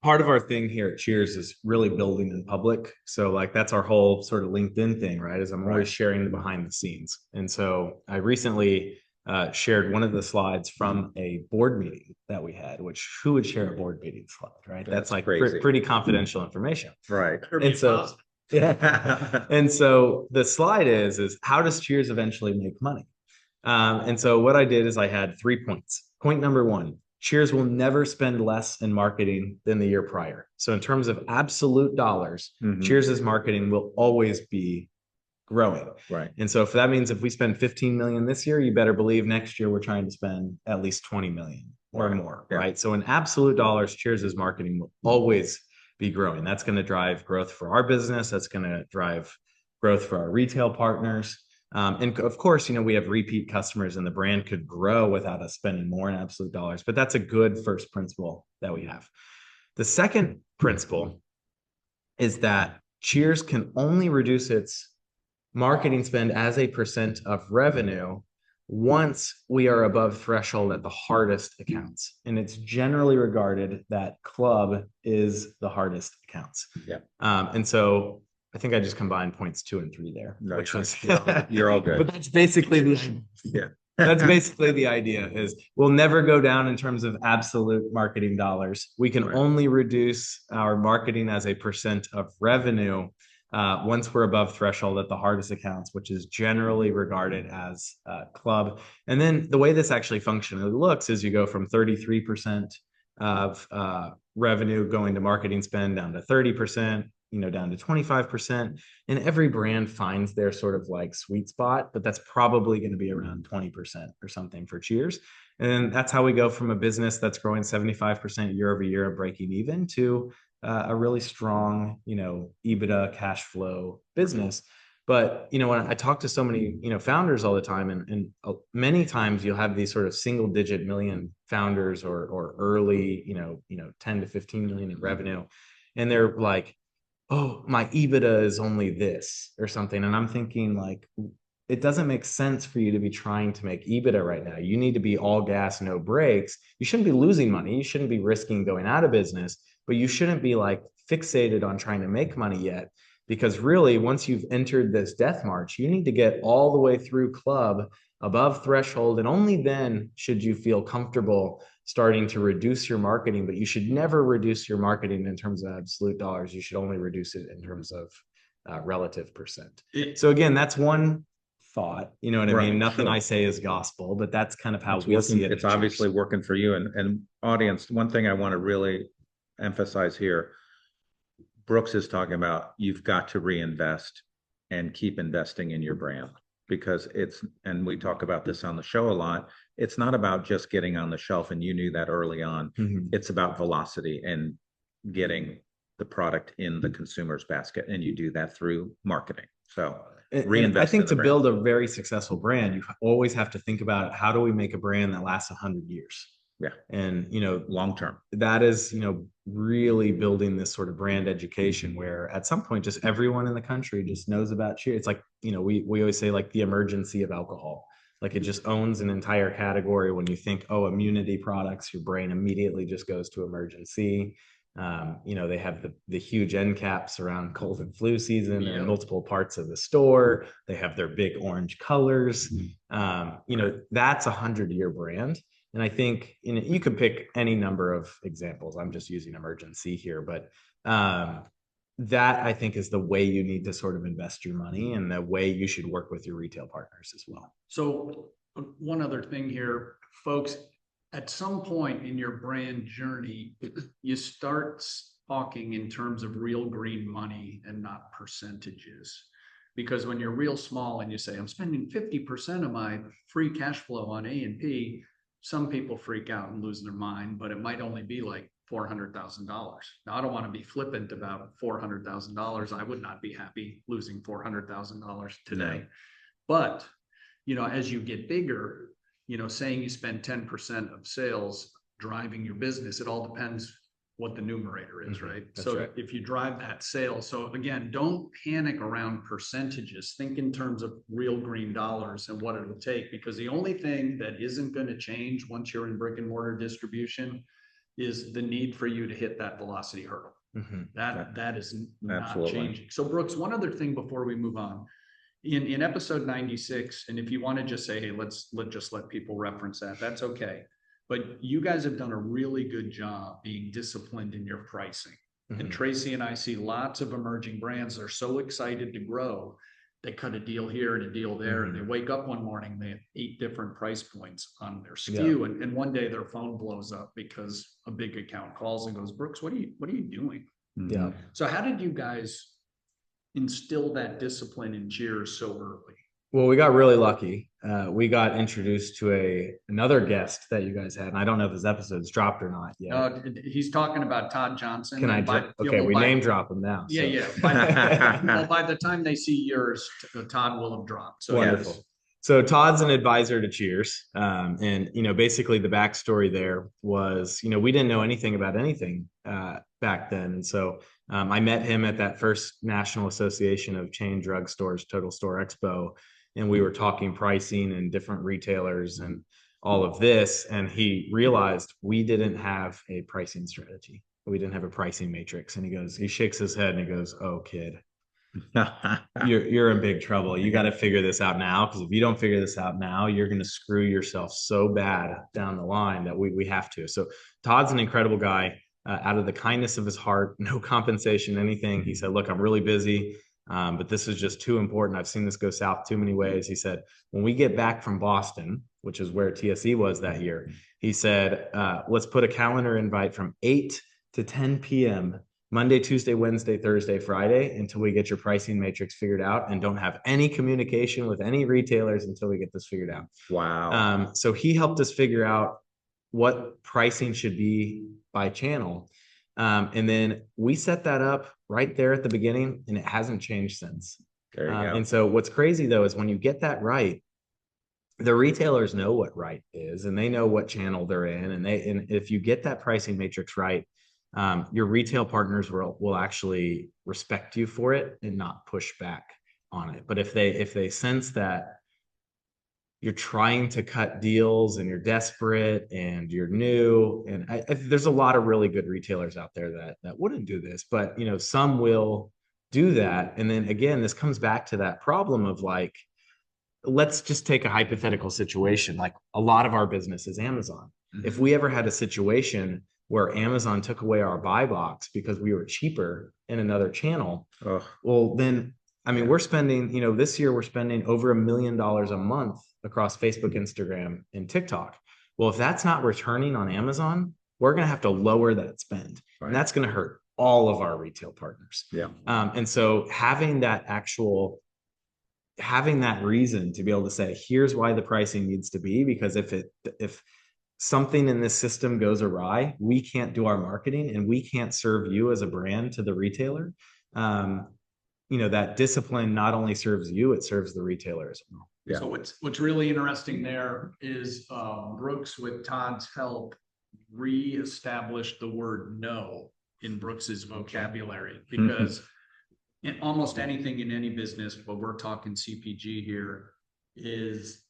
part of our thing here at Cheers is really building in public. So like that's our whole sort of LinkedIn thing, right? Is I'm always sharing the behind the scenes. And so I recently shared one of the slides from a board meeting that we had, which who would share a board meeting slide, right? That's like pretty confidential information. Right. And so, yeah. And so the slide is how does Cheers eventually make money? And so what I did is I had 3 points. Point number 1, Cheers will never spend less in marketing than the year prior. So in terms of absolute dollars, Cheers's marketing will always be growing. Right. And so if that means if we spend 15 million this year, you better believe next year we're trying to spend at least 20 million or more, right? So in absolute dollars, Cheers's marketing will always be growing. That's going to drive growth for our business. That's going to drive growth for our retail partners. And of course, we have repeat customers and the brand could grow without us spending more in absolute dollars, but that's a good first principle that we have. The second principle is that Cheers can only reduce its marketing spend as a percent of revenue once we are above threshold at the hardest accounts. And it's generally regarded that club is the hardest accounts. Yeah. And so I think I just combined points 2 and 3 there, which was you're all good. But that's basically that's basically the idea is we'll never go down in terms of absolute marketing dollars. We can only reduce our marketing as a percent of revenue once we're above threshold at the hardest accounts, which is generally regarded as club. And then the way this actually functionally looks is you go from 33% of revenue going to marketing spend down to 30%, down to 25%. And every brand finds their sort of like sweet spot, but that's probably going to be around 20% or something for Cheers. And that's how we go from a business that's growing 75% year over year and breaking even to a really strong, EBITDA cash flow business. But, when I talk to so many, founders all the time, and many times you'll have these sort of single digit million founders or early, 10 to 15 million in revenue. And they're like, oh, my EBITDA is only this or something. And I'm thinking like, it doesn't make sense for you to be trying to make EBITDA right now. You need to be all gas, no brakes. You shouldn't be losing money. You shouldn't be risking going out of business, but you shouldn't be like fixated on trying to make money yet. Because really, once you've entered this death march, you need to get all the way through club above threshold. And only then should you feel comfortable starting to reduce your marketing, but you should never reduce your marketing in terms of absolute dollars. You should only reduce it in terms of relative percent. So again, that's one thought, you know what I mean? Nothing I say is gospel, but that's kind of how we see it. It's obviously working for you. And audience, one thing I want to really emphasize here, Brooks is talking about you've got to reinvest and keep investing in your brand. Because and we talk about this on the show a lot, it's not about just getting on the shelf, and you knew that early on. It's about velocity and getting the product in the consumer's basket, and you do that through marketing. So reinvest. I think to build a very successful brand, you always have to think about how do we make a brand that lasts 100 years, Yeah. And, long term. that is, really building this sort of brand education where at some point, just everyone in the country just knows about cheer. It's like, we always say like the emergency of alcohol. Like it just owns an entire category. When you think, oh, immunity products, your brain immediately just goes to emergency. They have the huge end caps around cold and flu season in multiple parts of the store. They have their big orange colors. That's a 100-year brand. And I think you could pick any number of examples. I'm just using emergency here, but that I think is the way you need to sort of invest your money and the way you should work with your retail partners as well. So one other thing here, folks, at some point in your brand journey, you start talking in terms of real green money and not percentages. Because when you're real small and you say, I'm spending 50% of my free cash flow on A&P, some people freak out and lose their mind, but it might only be like $400,000. Now, I don't want to be flippant about $400,000. I would not be happy losing $400,000 today. No. But, as you get bigger, saying you spend 10% of sales driving your business, it all depends what the numerator is, right? That's so right. If you drive that sale, so again, don't panic around percentages. Think in terms of real green dollars and what it will take, because the only thing that isn't going to change once you're in brick and mortar distribution is the need for you to hit that velocity hurdle. Mm-hmm. That is not Absolutely. changing. So Brooks, one other thing before we move on. In episode 96, and if you want to just say, hey, let's let people reference that, that's okay. But you guys have done a really good job being disciplined in your pricing. Mm-hmm. And Tracy and I see lots of emerging brands that are so excited to grow. They cut a deal here and a deal there, and they wake up one morning, they have 8 different price points on their SKU. Yeah. And one day their phone blows up because a big account calls and goes, Brooks, what are you doing? Yeah. So how did you guys instill that discipline in Cheers so early? Well, we got really lucky. We got introduced to another guest that you guys had, and I don't know if his episode's dropped or not yet. No, he's talking about Todd Johnson. Can I? We name drop him now. Yeah, so. yeah. By the time they see yours, Todd will have dropped. So wonderful. Yes. So Todd's an advisor to Cheers, and basically the backstory there was, we didn't know anything about anything back then, and so I met him at that first National Association of Chain Drugstores Total Store Expo. And we were talking pricing and different retailers and all of this. And he realized we didn't have a pricing strategy. We didn't have a pricing matrix. And he shakes his head and he goes, oh, kid, you're in big trouble. You got to figure this out now. Because if you don't figure this out now, you're going to screw yourself so bad down the line that we have to. So Todd's an incredible guy. Out of the kindness of his heart, no compensation, anything. He said, look, I'm really busy. But this is just too important. I've seen this go south too many ways. He said, when we get back from Boston, which is where TSE was that year, he said, let's put a calendar invite from 8 to 10 p.m. Monday, Tuesday, Wednesday, Thursday, Friday, until we get your pricing matrix figured out, and don't have any communication with any retailers until we get this figured out. Wow. So he helped us figure out what pricing should be by channel. And then we set that up right there at the beginning, and it hasn't changed since. There you go. And so what's crazy though is when you get that right, the retailers know what right is, and they know what channel they're in, and if you get that pricing matrix right, your retail partners will actually respect you for it and not push back on it. But if they sense that you're trying to cut deals and you're desperate and you're new, and there's a lot of really good retailers out there that wouldn't do this, but some will do that. And then again, this comes back to that problem of like, let's just take a hypothetical situation. Like a lot of our business is Amazon. Mm-hmm. If we ever had a situation where Amazon took away our buy box because we were cheaper in another channel, well, then, we're spending, this year we're spending over $1 million a month across Facebook, Instagram, and TikTok. Well, if that's not returning on Amazon, we're going to have to lower that spend. Right. And that's going to hurt all of our retail partners. Yeah. And so having that reason to be able to say, here's why the pricing needs to be, because if something in this system goes awry, we can't do our marketing and we can't serve you as a brand to the retailer. That discipline not only serves you, it serves the retailer as well. Yeah. So what's really interesting there is Brooks, with Todd's help, reestablished the word no in Brooks's vocabulary, because in almost anything in any business, but we're talking CPG here, is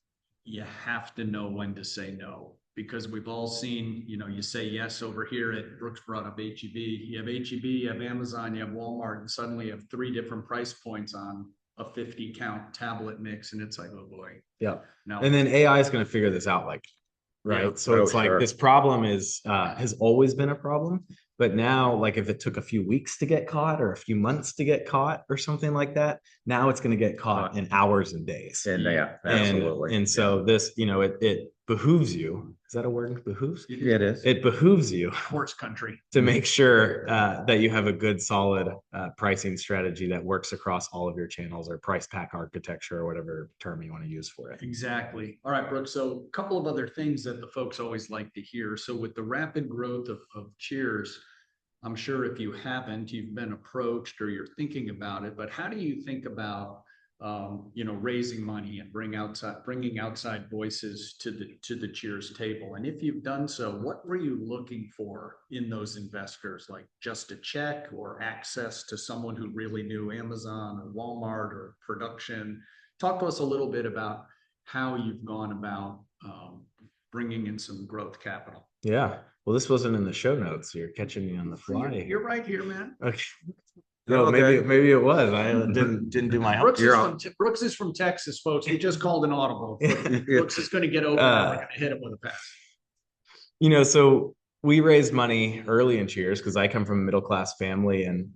you have to know when to say no. Because we've all seen, you say yes over here at Brooks brought up HEB. You have HEB, you have Amazon, you have Walmart, and suddenly you have 3 different price points on a 50 count tablet mix. And it's like, oh boy. Yeah. No. And then AI is going to figure this out, like, right. Yeah. So it's like this problem has always been a problem. But now, like, if it took a few weeks to get caught or a few months to get caught or something like that, now it's going to get caught in hours and days. And absolutely. And so this, it behooves you. Is that a word? Behooves? Yeah, it is. It behooves you Horse country to make sure that you have a good, solid pricing strategy that works across all of your channels, or price pack architecture, or whatever term you want to use for it. Exactly. All right, Brooks. So a couple of other things that the folks always like to hear. So with the rapid growth of Cheers, I'm sure if you haven't, you've been approached or you're thinking about it, but how do you think about raising money and bringing outside voices to the Cheers table? And if you've done so, what were you looking for in those investors? Like just a check or access to someone who really knew Amazon or Walmart or production? Talk to us a little bit about how you've gone about bringing in some growth capital. Yeah. Well, this wasn't in the show notes. You're catching me on the fly. You're right here, man. Okay. No, maybe it was. I didn't do my help. Brooks is from Texas, folks. He just called an audible. Brooks is going to get over. We're going to hit him with a pass. So we raised money early in Cheers because I come from a middle-class family, and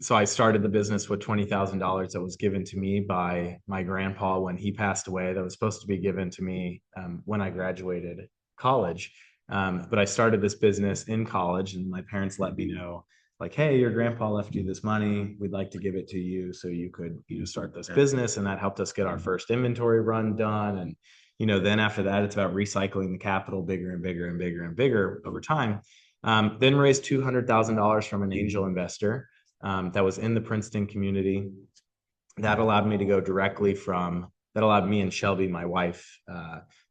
so I started the business with $20,000 that was given to me by my grandpa when he passed away. That was supposed to be given to me when I graduated college. But I started this business in college, and my parents let me know, like, hey, your grandpa left you this money. We'd like to give it to you so you could start this business. And that helped us get our first inventory run done. And then after that, it's about recycling the capital bigger and bigger and bigger and bigger over time. Then raised $200,000 from an angel investor that was in the Princeton community. That allowed me and Shelby, my wife,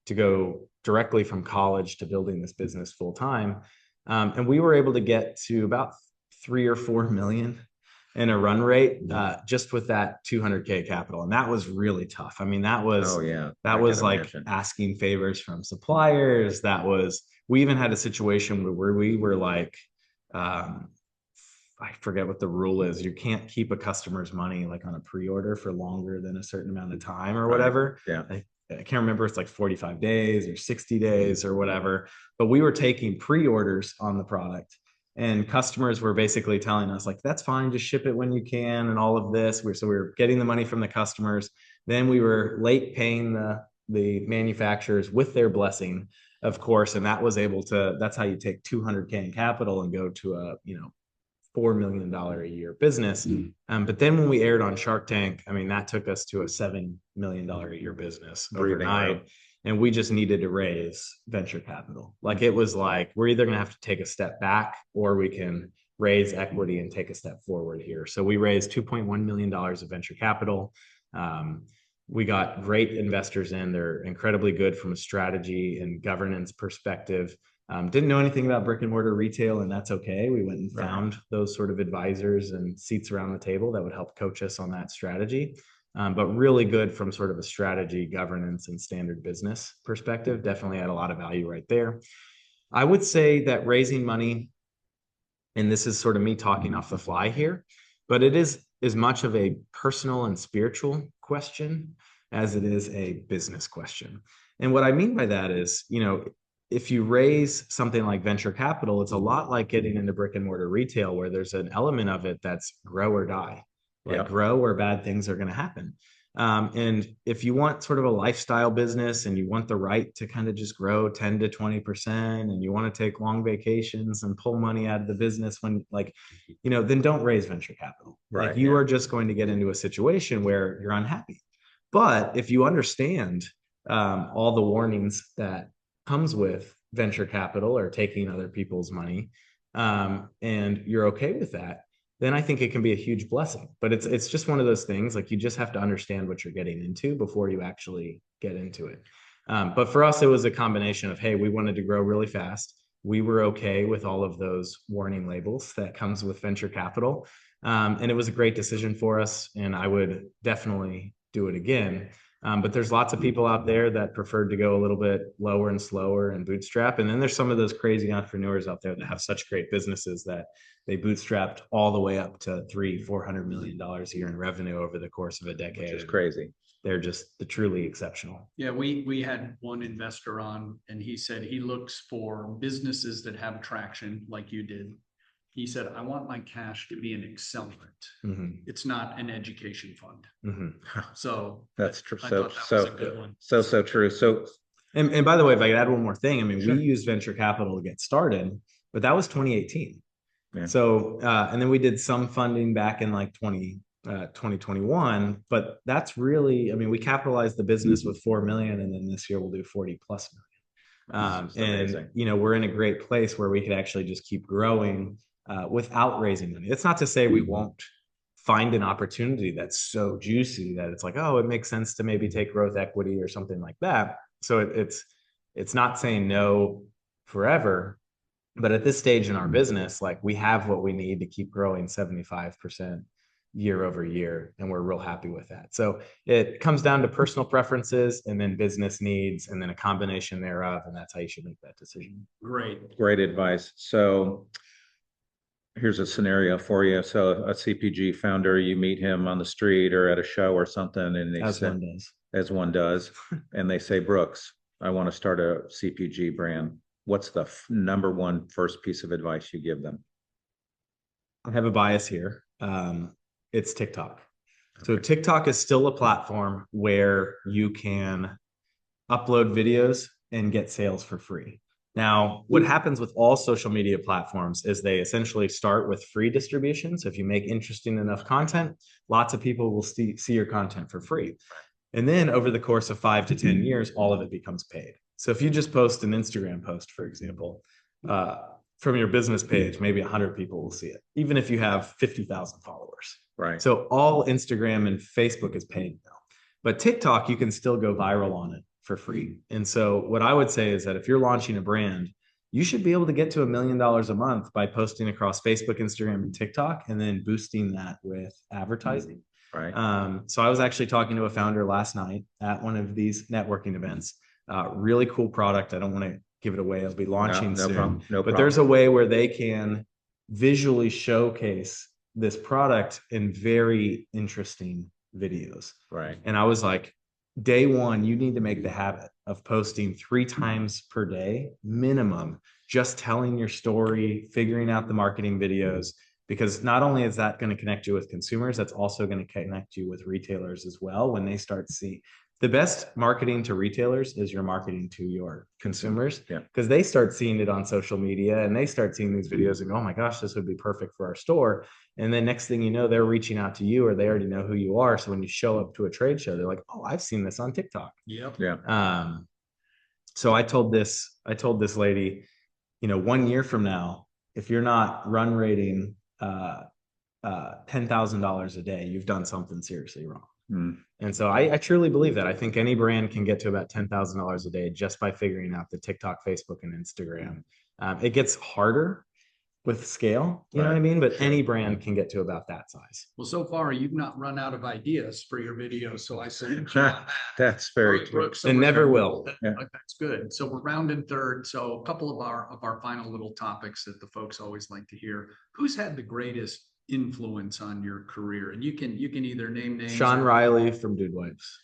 to go directly from college to building this business full time. And we were able to get to about 3 or 4 million in a run rate just with that 200K capital. And that was really tough. I mean, that was like asking favors from suppliers. We even had a situation where we were like, I forget what the rule is. You can't keep a customer's money like on a pre-order for longer than a certain amount of time or whatever. Yeah. I can't remember. It's like 45 days or 60 days or whatever. But we were taking pre-orders on the product, and customers were basically telling us, like, that's fine, just ship it when you can, and all of this. So we were getting the money from the customers. Then we were late paying the manufacturers with their blessing, of course. And that's how you take 200K in capital and go to a, $4 million a year business. But then when we aired on Shark Tank, I mean, that took us to a $7 million a year business overnight. And we just needed to raise venture capital. Like, it was like, we're either going to have to take a step back or we can raise equity and take a step forward here. So we raised $2.1 million of venture capital. We got great investors in. They're incredibly good from a strategy and governance perspective. Didn't know anything about brick and mortar retail, and that's okay. We went and found those sort of advisors and seats around the table that would help coach us on that strategy. But really good from sort of a strategy, governance, and standard business perspective. Definitely had a lot of value right there. I would say that raising money, and this is sort of me talking off the fly here, but it is as much of a personal and spiritual question as it is a business question. And what I mean by that is, if you raise something like venture capital, it's a lot like getting into brick and mortar retail, where there's an element of it that's grow or die, grow or bad things are going to happen. And if you want sort of a lifestyle business and you want the right to kind of just grow 10 to 20%, and you want to take long vacations and pull money out of the business then don't raise venture capital. Right. You are just going to get into a situation where you're unhappy. But if you understand all the warnings that comes with venture capital or taking other people's money, and you're okay with that, then I think it can be a huge blessing. But it's just one of those things, like, you just have to understand what you're getting into before you actually get into it. But for us, it was a combination of, hey, we wanted to grow really fast. We were okay with all of those warning labels that comes with venture capital. And it was a great decision for us. And I would definitely do it again. But there's lots of people out there that preferred to go a little bit lower and slower and bootstrap. And then there's some of those crazy entrepreneurs out there that have such great businesses that they bootstrapped all the way up to $300-400 million a year in revenue over the course of a decade. Which is crazy. They're just truly exceptional. Yeah, we had one investor on, and he said he looks for businesses that have traction like you did. He said, I want my cash to be an accelerant. Mm-hmm. It's not an education fund. Mm-hmm. So that's true. I So thought that was a good one. so true. So and by the way, if I could add one more thing, I mean, Sure. we used venture capital to get started, but that was 2018. Yeah. So and then we did some funding back in like 2021, but that's really, I mean, we capitalized the business with 4 million, and then this year we'll do 40+ million. And you know, we're in a great place where we could actually just keep growing without raising money. It's not to say we won't find an opportunity that's so juicy that it's like, oh, it makes sense to maybe take growth equity or something like that. So it's not saying no forever, but at this stage in our business, like, we have what we need to keep growing 75% year over year, and we're real happy with that. So it comes down to personal preferences and then business needs, and then a combination thereof, and that's how you should make that decision. Great advice. So here's a scenario for you. So a CPG founder, you meet him on the street or at a show or something, and they say, as one does, and they say, Brooks, I want to start a CPG brand. What's the number one first piece of advice you give them? I have a bias here. It's TikTok. So TikTok is still a platform where you can upload videos and get sales for free. Now, what happens with all social media platforms is they essentially start with free distribution. So if you make interesting enough content, lots of people will see your content for free. And then over the course of 5 to 10 years, all of it becomes paid. So if you just post an Instagram post, for example, from your business page, maybe 100 people will see it, even if you have 50,000 followers. Right. So all Instagram and Facebook is paid now. But TikTok, you can still go viral on it for free. And so what I would say is that if you're launching a brand, you should be able to get to $1 million a month by posting across Facebook, Instagram, and TikTok, and then boosting that with advertising. Right. So I was actually talking to a founder last night at one of these networking events. Really cool product. I don't want to give it away. It'll be launching soon. No problem. But there's a way where they can visually showcase this product in very interesting videos. Right. And I was like, day one, you need to make the habit of posting 3 times per day minimum, just telling your story, figuring out the marketing videos, because not only is that going to connect you with consumers, that's also going to connect you with retailers as well. When they start seeing, the best marketing to retailers is your marketing to your consumers, because they start seeing it on social media and they start seeing these videos and go, oh my gosh, this would be perfect for our store. And then next thing you know, they're reaching out to you, or they already know who you are. So when you show up to a trade show, they're like, oh, I've seen this on TikTok. Yep. Yeah. So I told this lady, 1 year from now, if you're not run rating $10,000 a day, you've done something seriously wrong. And so I truly believe that. I think any brand can get to about $10,000 a day just by figuring out the TikTok, Facebook, and Instagram. It gets harder with scale, you know what I mean? But any brand can get to about that size. Well, so far you've not run out of ideas for your videos, so I salute you on that. That's very true. And never will. That's good. So we're rounding third. So a couple of our final little topics that the folks always like to hear. Who's had the greatest influence on your career? And you can either name names. Sean Riley from Dude Wipes.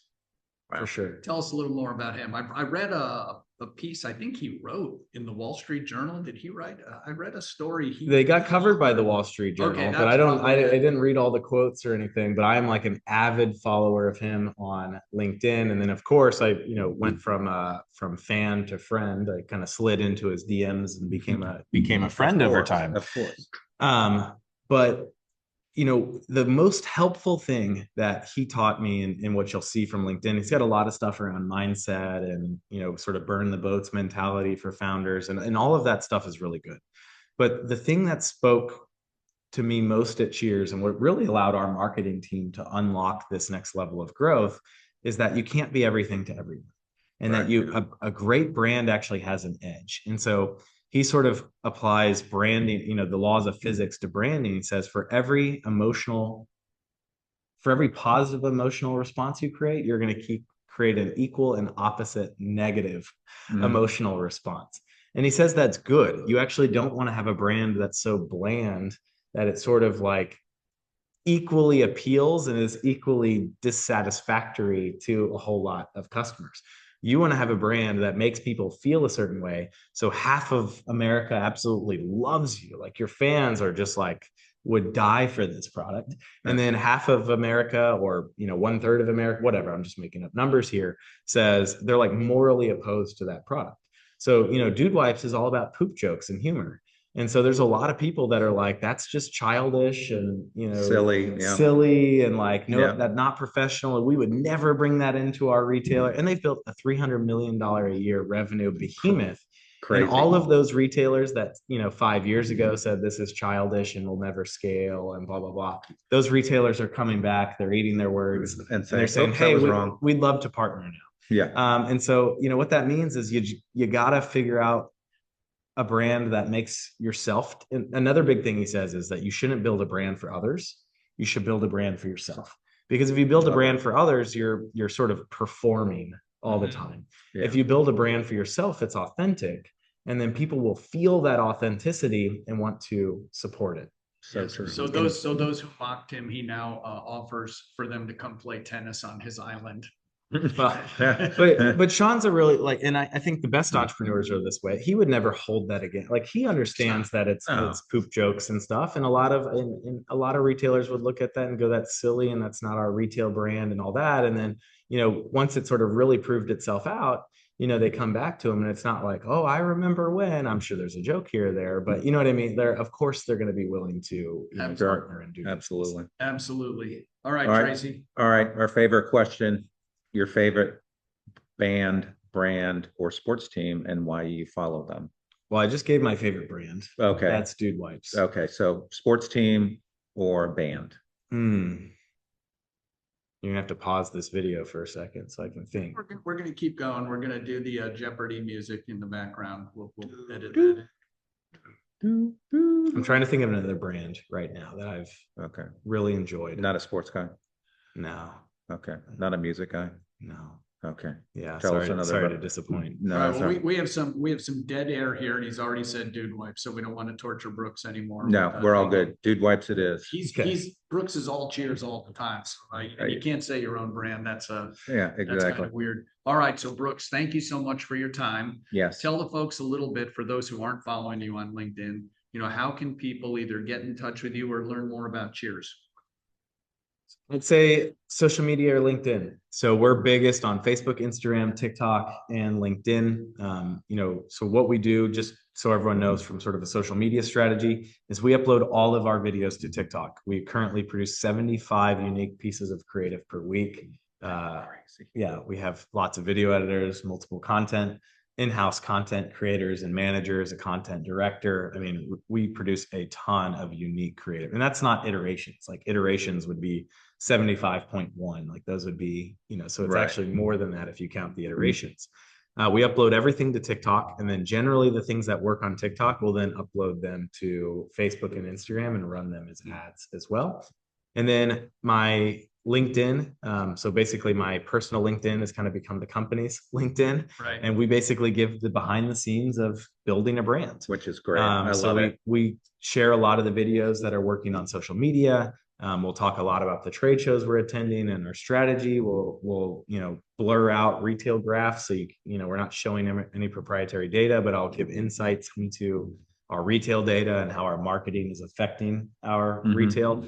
For sure. Tell us a little more about him. I read a piece I think he wrote in the Wall Street Journal. Did he write? I read a story. They got covered by the Wall Street Journal, but I didn't read all the quotes or anything. But I am like an avid follower of him on LinkedIn, and then of course I went from fan to friend. I kind of slid into his DMs and became a friend over time. Of course. But the most helpful thing that he taught me, and what you'll see from LinkedIn, he's got a lot of stuff around mindset and, sort of burn the boats mentality for founders. And all of that stuff is really good. But the thing that spoke to me most at Cheers, and what really allowed our marketing team to unlock this next level of growth, is that you can't be everything to everyone. and that a great brand actually has an edge. And so he sort of applies branding, the laws of physics to branding. He says for every positive emotional response you create, you're going to create an equal and opposite negative emotional response. And he says that's good. You actually don't want to have a brand that's so bland that it sort of like equally appeals and is equally dissatisfactory to a whole lot of customers. You want to have a brand that makes people feel a certain way. So half of America absolutely loves you. Like your fans are just like, would die for this product. And then half of America, or 1/3 of America, whatever, I'm just making up numbers here, says they're like morally opposed to that product. So, Dude Wipes is all about poop jokes and humor. And so there's a lot of people that are like, that's just childish and, silly and like, no, that's not professional. And we would never bring that into our retailer. And they've built a $300 million a year revenue behemoth. Crazy. And all of those retailers that, 5 years ago said this is childish and will never scale and blah, blah, blah. Those retailers are coming back. They're eating their words and they're saying, hey, we'd love to partner now. Yeah. And so, what that means is you got to figure out a brand that makes yourself. And another big thing he says is that you shouldn't build a brand for others. You should build a brand for yourself. Because if you build a brand for others, you're sort of performing all the time. Yeah. If you build a brand for yourself, it's authentic. And then people will feel that authenticity and want to support it. So true. So those who mocked him, he now offers for them to come play tennis on his island. but Sean's a really and I think the best entrepreneurs are this way. He would never hold that again. Like he understands that it's poop jokes and stuff, and a lot of retailers would look at that and go, that's silly and that's not our retail brand and all that. And then once it sort of really proved itself out, they come back to him and it's not like, oh, I remember when. I'm sure there's a joke here or there, but you know what I mean? Of course they're going to be willing to partner and do absolutely. Absolutely. All right, Tracy. All right. Our favorite question. Your favorite band, brand, or sports team, and why you follow them? Well, I just gave my favorite brand. Okay. That's Dude Wipes. Okay. So sports team or band? You're gonna have to pause this video for a second so I can think. We're gonna keep going. We're gonna do the Jeopardy music in the background. We'll edit that. I'm trying to think of another brand right now that I've really enjoyed. Not a sports guy? No. Okay. Not a music guy? No. Okay. Yeah. Sorry to disappoint. No. Right, well, we have some dead air here, and he's already said Dude Wipes, so we don't want to torture Brooks anymore. No, we're all good. Dude Wipes it is. Brooks is all cheers all the time. So you can't say your own brand. That's exactly. That's kind of weird. All right. So Brooks, thank you so much for your time. Yes. Tell the folks a little bit, for those who aren't following you on LinkedIn, how can people either get in touch with you or learn more about Cheers? I'd say social media or LinkedIn. So we're biggest on Facebook, Instagram, TikTok, and LinkedIn. So what we do, just so everyone knows from sort of a social media strategy, is we upload all of our videos to TikTok. We currently produce 75 unique pieces of creative per week. We have lots of video editors, multiple content, in-house content creators and managers, a content director. I mean, we produce a ton of unique creative, and that's not iterations. Like iterations would be 75.1. Like those would be, so it's actually more than that if you count the iterations. We upload everything to TikTok, and then generally the things that work on TikTok, we'll then upload them to Facebook and Instagram and run them as ads as well. And then my LinkedIn. So basically my personal LinkedIn has kind of become the company's LinkedIn. Right. And we basically give the behind the scenes of building a brand. Which is great. I love it. We share a lot of the videos that are working on social media. We'll talk a lot about the trade shows we're attending and our strategy. We'll blur out retail graphs. So we're not showing any proprietary data, but I'll give insights into our retail data and how our marketing is affecting our retail.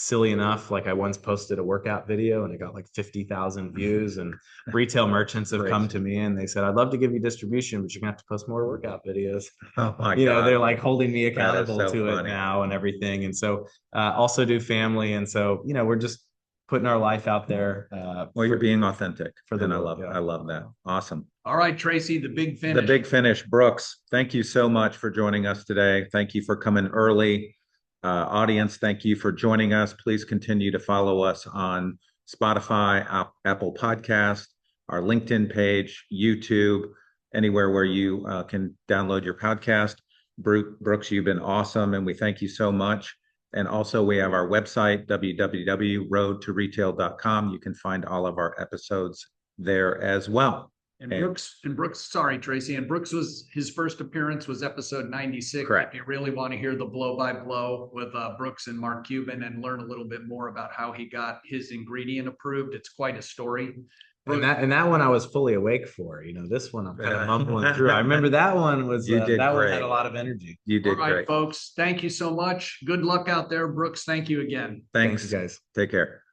Silly enough, like I once posted a workout video and it got like 50,000 views, and retail merchants have come to me and they said, I'd love to give you distribution, but you're gonna have to post more workout videos. Oh my God. They're like holding me accountable to funny. it now and everything. And so also do family. And so, we're just putting our life out there. You're being authentic. I love that. Awesome. All right, Tracy, the big finish. The big finish. Brooks, thank you so much for joining us today. Thank you for coming early. Audience, thank you for joining us. Please continue to follow us on Spotify, Apple Podcast, our LinkedIn page, YouTube, anywhere where you can download your podcast. Brooks, you've been awesome, and we thank you so much. And also, we have our website, www.roadtoretail.com. You can find all of our episodes there as well. And Brooks, sorry, Tracy. And Brooks his first appearance was episode 96. Correct. If you really want to hear the blow by blow with Brooks and Mark Cuban and learn a little bit more about how he got his ingredient approved, it's quite a story. And that one I was fully awake for. This one I'm kind of mumbling through. I remember that one was one had a lot of energy. You did All right, great, folks. Thank you so much. Good luck out there, Brooks. Thank you again. Thanks guys. Take care.